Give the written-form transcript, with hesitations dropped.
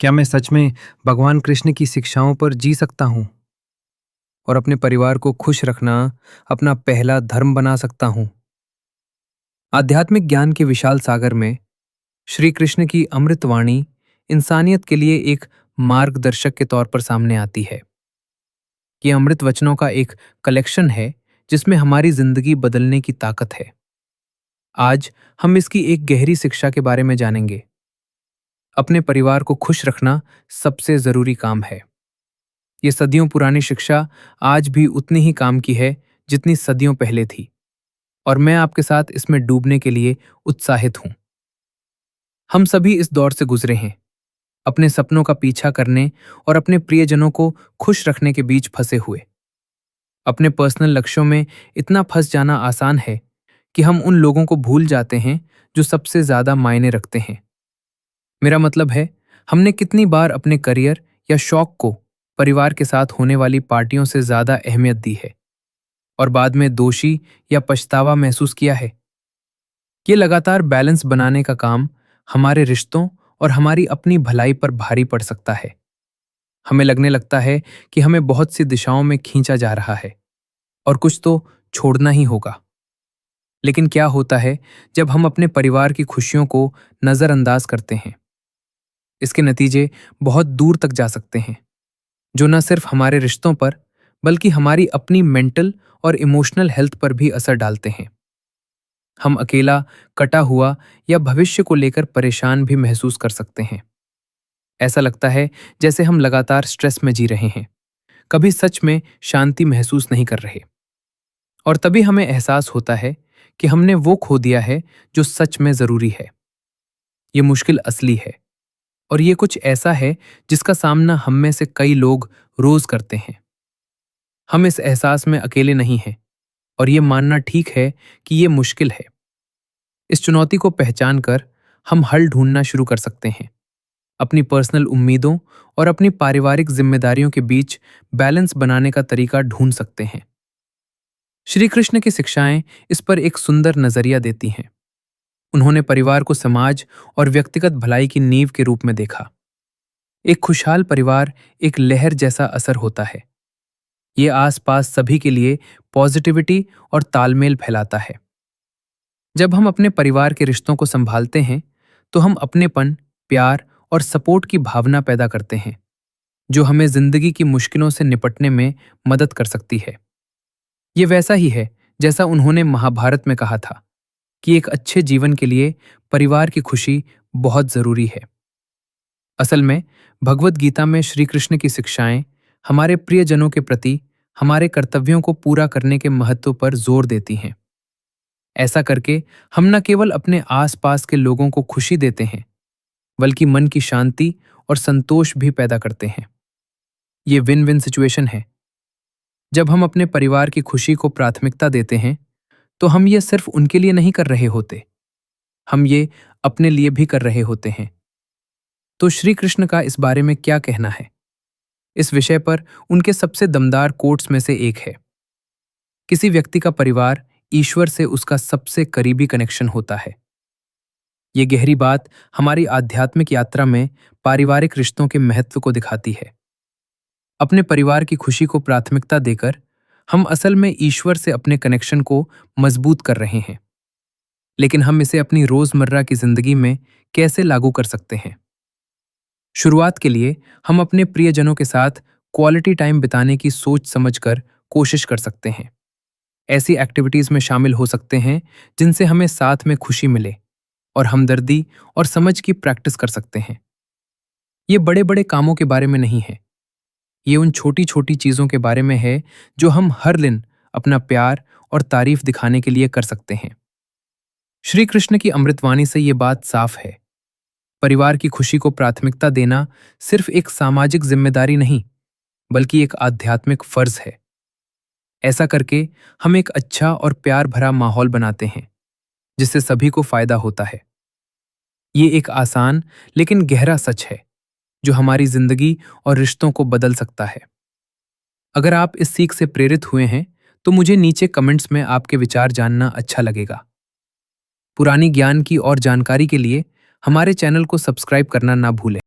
क्या मैं सच में भगवान कृष्ण की शिक्षाओं पर जी सकता हूँ और अपने परिवार को खुश रखना अपना पहला धर्म बना सकता हूँ? आध्यात्मिक ज्ञान के विशाल सागर में श्री कृष्ण की अमृत वाणी इंसानियत के लिए एक मार्गदर्शक के तौर पर सामने आती है। ये अमृत वचनों का एक कलेक्शन है जिसमें हमारी जिंदगी बदलने की ताकत है। आज हम इसकी एक गहरी शिक्षा के बारे में जानेंगे। अपने परिवार को खुश रखना सबसे जरूरी काम है। ये सदियों पुरानी शिक्षा आज भी उतनी ही काम की है जितनी सदियों पहले थी, और मैं आपके साथ इसमें डूबने के लिए उत्साहित हूं। हम सभी इस दौर से गुजरे हैं, अपने सपनों का पीछा करने और अपने प्रियजनों को खुश रखने के बीच फंसे हुए। अपने पर्सनल लक्ष्यों में इतना फंस जाना आसान है कि हम उन लोगों को भूल जाते हैं जो सबसे ज्यादा मायने रखते हैं। मेरा मतलब है, हमने कितनी बार अपने करियर या शौक को परिवार के साथ होने वाली पार्टियों से ज्यादा अहमियत दी है और बाद में दोषी या पछतावा महसूस किया है। ये लगातार बैलेंस बनाने का काम हमारे रिश्तों और हमारी अपनी भलाई पर भारी पड़ सकता है। हमें लगने लगता है कि हमें बहुत सी दिशाओं में खींचा जा रहा है और कुछ तो छोड़ना ही होगा। लेकिन क्या होता है जब हम अपने परिवार की खुशियों को नजरअंदाज करते हैं? इसके नतीजे बहुत दूर तक जा सकते हैं, जो न सिर्फ हमारे रिश्तों पर बल्कि हमारी अपनी मेंटल और इमोशनल हेल्थ पर भी असर डालते हैं। हम अकेला, कटा हुआ या भविष्य को लेकर परेशान भी महसूस कर सकते हैं। ऐसा लगता है जैसे हम लगातार स्ट्रेस में जी रहे हैं, कभी सच में शांति महसूस नहीं कर रहे। और तभी हमें एहसास होता है कि हमने वो खो दिया है जो सच में जरूरी है। ये मुश्किल असली है, और ये कुछ ऐसा है जिसका सामना हम में से कई लोग रोज करते हैं। हम इस एहसास में अकेले नहीं हैं, और ये मानना ठीक है कि ये मुश्किल है। इस चुनौती को पहचान कर हम हल ढूंढना शुरू कर सकते हैं। अपनी पर्सनल उम्मीदों और अपनी पारिवारिक जिम्मेदारियों के बीच बैलेंस बनाने का तरीका ढूंढ सकते हैं। श्री कृष्ण की शिक्षाएं इस पर एक सुंदर नजरिया देती हैं। उन्होंने परिवार को समाज और व्यक्तिगत भलाई की नींव के रूप में देखा। एक खुशहाल परिवार एक लहर जैसा असर होता है। ये आसपास सभी के लिए पॉजिटिविटी और तालमेल फैलाता है। जब हम अपने परिवार के रिश्तों को संभालते हैं तो हम अपनेपन, प्यार और सपोर्ट की भावना पैदा करते हैं, जो हमें जिंदगी की मुश्किलों से निपटने में मदद कर सकती है। ये वैसा ही है जैसा उन्होंने महाभारत में कहा था कि एक अच्छे जीवन के लिए परिवार की खुशी बहुत जरूरी है। असल में भगवत गीता में श्री कृष्ण की शिक्षाएं हमारे प्रियजनों के प्रति हमारे कर्तव्यों को पूरा करने के महत्व पर जोर देती हैं। ऐसा करके हम न केवल अपने आसपास के लोगों को खुशी देते हैं, बल्कि मन की शांति और संतोष भी पैदा करते हैं। ये विन विन सिचुएशन है। जब हम अपने परिवार की खुशी को प्राथमिकता देते हैं तो हम ये सिर्फ उनके लिए नहीं कर रहे होते, हम ये अपने लिए भी कर रहे होते हैं। तो श्री कृष्ण का इस बारे में क्या कहना है? इस विषय पर उनके सबसे दमदार कोट्स में से एक है, किसी व्यक्ति का परिवार ईश्वर से उसका सबसे करीबी कनेक्शन होता है। ये गहरी बात हमारी आध्यात्मिक यात्रा में पारिवारिक रिश्तों के महत्व को दिखाती है। अपने परिवार की खुशी को प्राथमिकता देकर हम असल में ईश्वर से अपने कनेक्शन को मजबूत कर रहे हैं। लेकिन हम इसे अपनी रोजमर्रा की जिंदगी में कैसे लागू कर सकते हैं? शुरुआत के लिए हम अपने प्रियजनों के साथ क्वालिटी टाइम बिताने की सोच समझकर कोशिश कर सकते हैं। ऐसी एक्टिविटीज में शामिल हो सकते हैं जिनसे हमें साथ में खुशी मिले, और हमदर्दी और समझ की प्रैक्टिस कर सकते हैं। ये बड़े बड़े कामों के बारे में नहीं है, ये उन छोटी छोटी चीजों के बारे में है जो हम हर दिन अपना प्यार और तारीफ दिखाने के लिए कर सकते हैं। श्री कृष्ण की अमृतवाणी से ये बात साफ है, परिवार की खुशी को प्राथमिकता देना सिर्फ एक सामाजिक जिम्मेदारी नहीं, बल्कि एक आध्यात्मिक फर्ज है। ऐसा करके हम एक अच्छा और प्यार भरा माहौल बनाते हैं जिससे सभी को फायदा होता है। ये एक आसान लेकिन गहरा सच है जो हमारी जिंदगी और रिश्तों को बदल सकता है। अगर आप इस सीख से प्रेरित हुए हैं तो मुझे नीचे कमेंट्स में आपके विचार जानना अच्छा लगेगा। पुरानी ज्ञान की और जानकारी के लिए हमारे चैनल को सब्सक्राइब करना ना भूलें।